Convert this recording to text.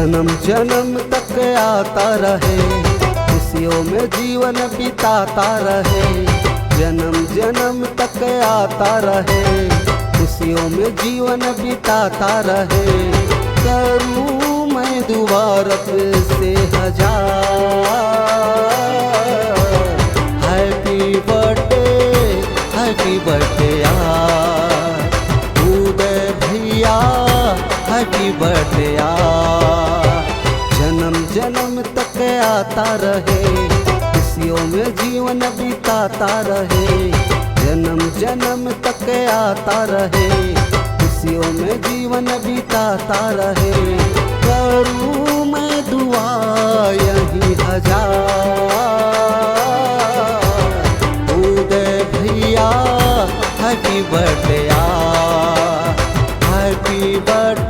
जन्म जन्म तक आता रहे, खुशियों में जीवन बिताता रहे। जन्म जन्म तक आता रहे, खुशियों में जीवन बिताता रहे। करूँ मैं दोबारा से हजार हैप्पी बर्थडे यार उदय भैया, हैप्पी बर्थडे यार। जन्म जन्म तक आता रहे, खुशियों में जीवन बिताता रहे। जन्म जन्म तक आता रहे, खुशियों में जीवन बिताता रहे। करूँ मैं दुआ यही हजार उदय भैया, हैप्पी बर्थडे यार, हैप्पी बर्थडे।